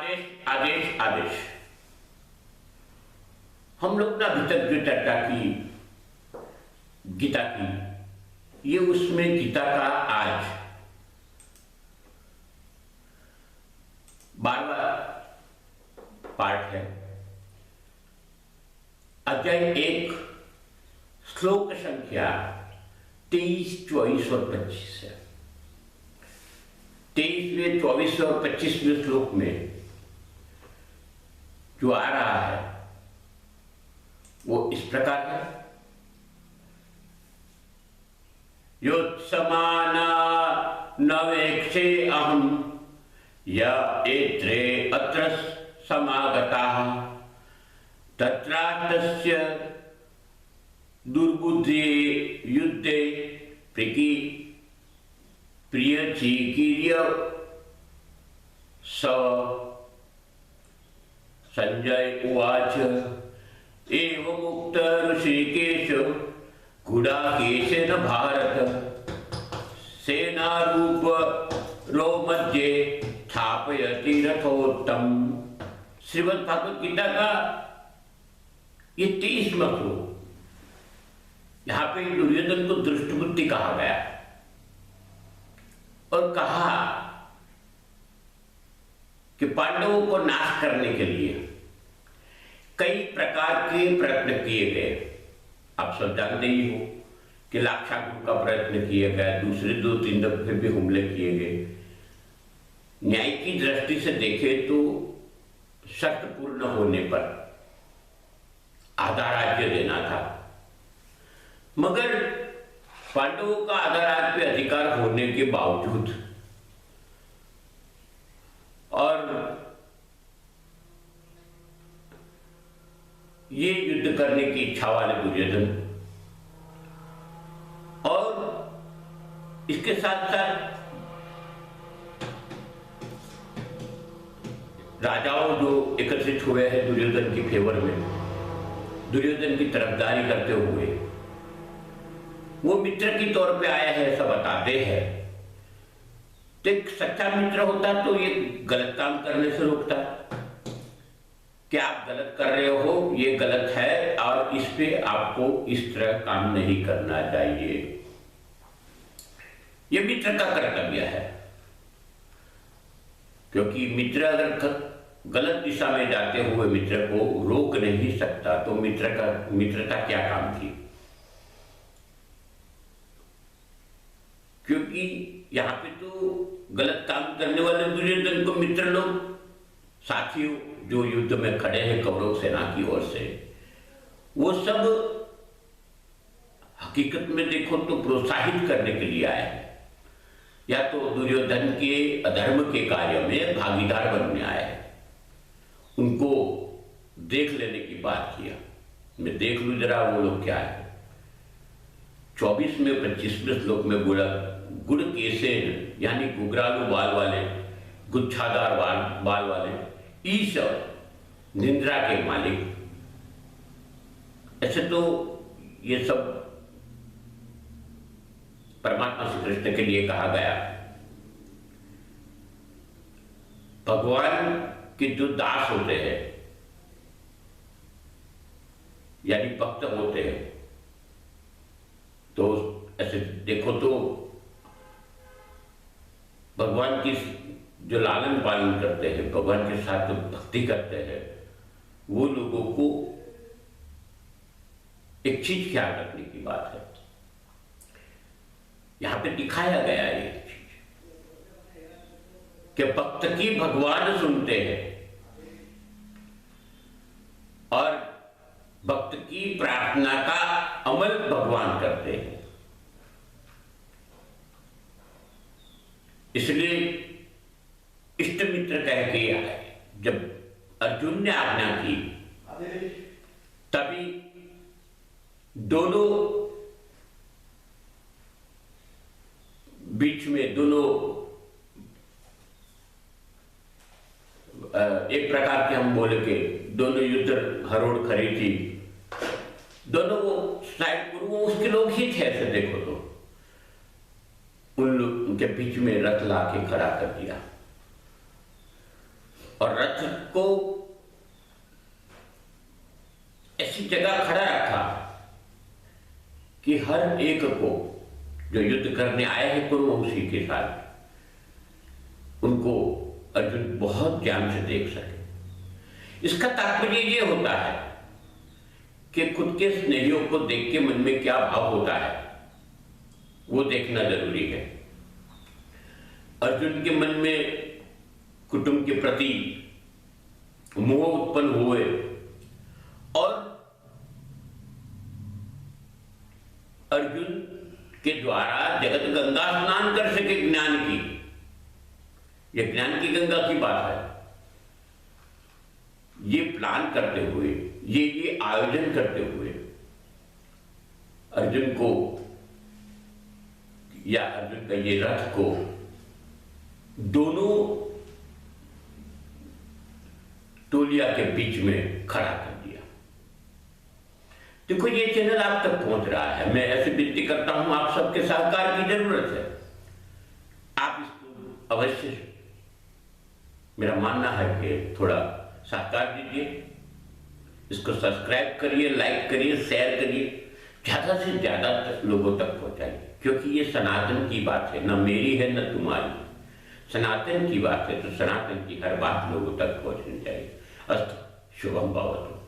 आदेश आदेश आदेश। हम लोग ने अभी तक जो चर्चा की गीता की, ये उसमें गीता का आज 12वां पार्ट है। अध्याय 1 श्लोक संख्या 23, 24 और 25 है। 23वें, 24वें और 25वें श्लोक में जो आ रहा है वो इस प्रकार है। योत्समाना नवेक्षे अहम य एत्रे अत्र समागताः तत्रास्तस्य दुर्बुद्धि युद्धे प्रियचिकीर्य स संजय उवाच एवमुक्त ऋषिकेश गुडाकेशेन भारत सेनारूपरो मध्ये स्थापयति रथोत्तम। श्रीमद् भागवत गीता का ये 23वां श्लोक। यहां पे दुर्योधन को दुष्टबुद्धि कहा गया और कहा कि पांडवों को नाश करने के लिए कई प्रकार के प्रयत्न किए गए। आप सब जानते ही हो कि लाक्षागृह का प्रयत्न किया गया, दूसरे 2-3 दफे भी हमले किए गए। न्याय की दृष्टि से देखे तो शर्त पूर्ण होने पर आधा राज्य देना था, मगर पांडवों का आधा राज्य पे अधिकार होने के बावजूद और ये युद्ध करने की इच्छा वाले दुर्योधन और इसके साथ साथ राजाओं जो एकत्रित हुए हैं दुर्योधन के फेवर में, दुर्योधन की तरफदारी करते हुए, वो मित्र की तौर पे आया है ऐसा बताते हैं। तो एक सच्चा मित्र होता तो ये गलत काम करने से रोकता कि आप गलत कर रहे हो, ये गलत है और इस पे आपको इस तरह काम नहीं करना चाहिए। ये मित्र का कर्तव्य है, क्योंकि मित्र अगर गलत दिशा में जाते हुए मित्र को रोक नहीं सकता तो मित्रता क्या काम की। क्योंकि यहां पे तो गलत काम करने वाले दुर्योधन को मित्र लोग, साथियों जो युद्ध में खड़े हैं कौरव सेना की ओर से, वो सब हकीकत में देखो तो प्रोत्साहित करने के लिए आए हैं, या तो दुर्योधन के अधर्म के कार्य में भागीदार बनने आए हैं। उनको देख लेने की बात किया, मैं देख लूं जरा वो लोग क्या है। 24वें 25वें श्लोक में बोला गुड़ केसेन यानी घुघरालू बाल वाले, गुच्छादार बाल वाले, ईश निंद्रा के मालिक। ऐसे तो ये सब परमात्मा श्री कृष्ण के लिए कहा गया। भगवान के जो दास होते हैं यानी भक्त होते हैं, तो ऐसे देखो तो भगवान की जो लालन पालन करते हैं, भगवान के साथ जो भक्ति करते हैं, वो लोगों को एक चीज ख्याल रखने की बात है। यहां पे दिखाया गया है एक चीज कि भक्त की भगवान सुनते हैं और भक्त की प्रार्थना का अमल भगवान करते हैं। इसलिए इष्ट मित्र कह के जब अर्जुन ने आज्ञा की तभी दोनों बीच में, दोनों एक प्रकार के हम बोले के दोनों युद्ध हरोड़ खड़ी थी, दोनों वो साइड वो उसके लोग ही थे। ऐसे देखो तो उनके बीच में रथ ला के खड़ा कर दिया। और रथ को ऐसी जगह खड़ा रखा कि हर एक को जो युद्ध करने आए हैं कुरुवंशी के साथ, उनको अर्जुन बहुत ध्यान से देख सके। इसका तात्पर्य ये होता है कि खुद के स्नेहियों को देख के मन में क्या भाव होता है वो देखना जरूरी है। अर्जुन के मन में कुटुंब के प्रति मोह उत्पन्न हुए और अर्जुन के द्वारा जगत गंगा स्नान कर सके ज्ञान की, यह ज्ञान की गंगा की बात है। ये प्लान करते हुए, ये आयोजन करते हुए अर्जुन को या अर्जुन का ये रथ को दोनों टोलिया के बीच में खड़ा कर दिया। देखो ये चैनल आप तक पहुंच रहा है, मैं ऐसे विनती करता हूं, आप सबके सहकार की जरूरत है। आप इसको अवश्य, मेरा मानना है कि थोड़ा सहकार दीजिए, इसको सब्सक्राइब करिए, लाइक करिए, शेयर करिए, ज्यादा से ज्यादा लोगों तक पहुंचाइए, क्योंकि ये सनातन की बात है, न मेरी है न तुम्हारी। सनातन की बात है तो सनातन की हर बात लोगों तक पहुंचनी चाहिए। अस्तु शुभम भवतु।